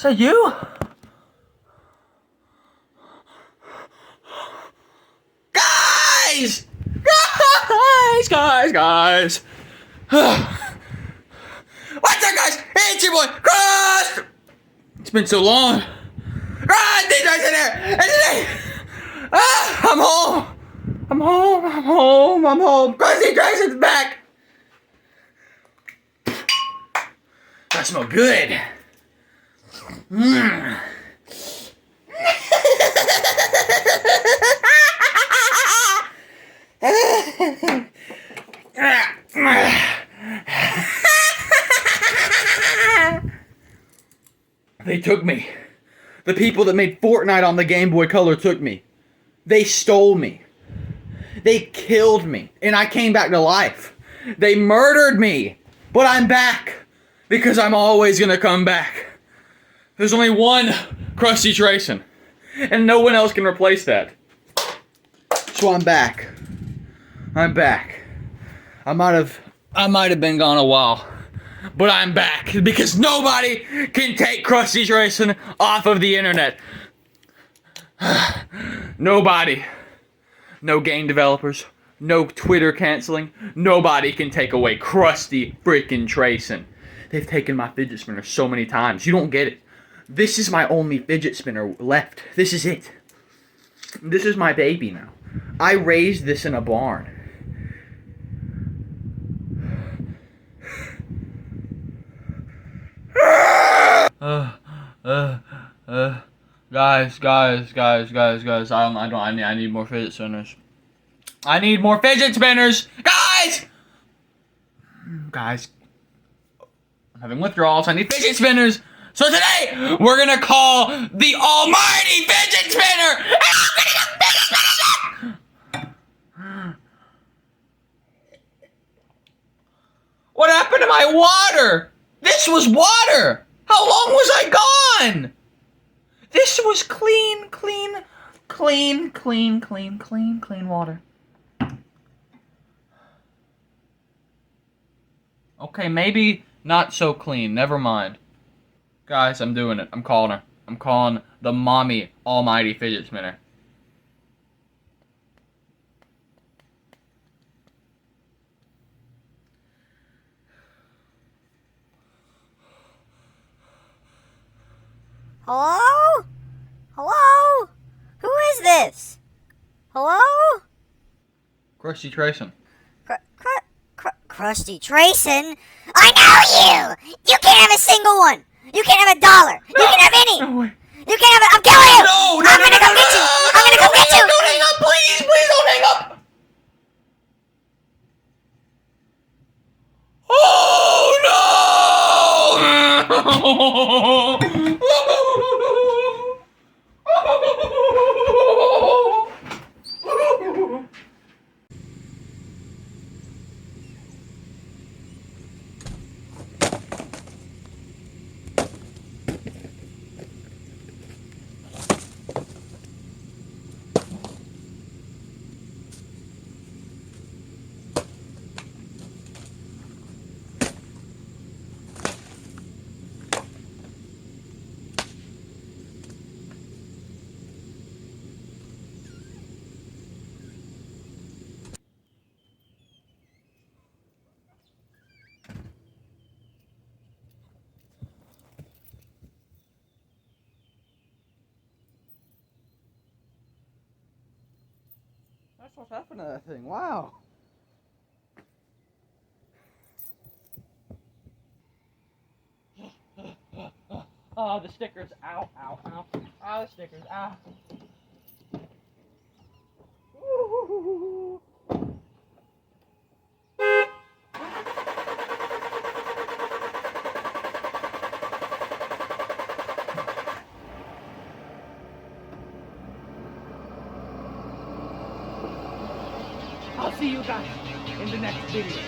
that you? Guys! Guys! What's up, guys? Hey, it's your boy, Crusty! It's been so long. Crusty, right there! And today, I'm home! I'm home! Crusty Trayson's back! I smell good. They took me. The people that made Fortnite on the Game Boy Color took me. They stole me. They killed me. And I came back to life. They murdered me. But I'm back. Because I'm always gonna come back. There's only one Crusty Trayson. And no one else can replace that. So I'm back. I'm back. I might have been gone a while. But I'm back. Because nobody can take Crusty Trayson off of the internet. Nobody. No game developers. No Twitter canceling. Nobody can take away Crusty freaking Trayson. They've taken my fidget spinner so many times. You don't get it. This is my only fidget spinner left. This is it. This is my baby now. I raised this in a barn. Guys. I need more fidget spinners. I need more fidget spinners! Guys, I'm having withdrawals. I need fidget spinners. So today, we're gonna call the almighty fidget spinner! What happened to my water? This was water! How long was I gone? This was clean water. Okay, maybe not so clean. Never mind. Guys, I'm doing it. I'm calling her. I'm calling the mommy almighty fidget spinner. Hello? Hello? Who is this? Hello? Crusty Trayson. Crusty Trayson? I know you! You can't have a single one! You can't have $1! You can't have any! No way. You can't have it! I'm killing you! No! I'm gonna go get you! I'm gonna go get you! Don't hang up! Please don't hang up! Oh no! That's what's happened to that thing. Wow. Oh, the stickers. Ow. Oh, the stickers. Ow. Ooh. I'll see you guys in the next video.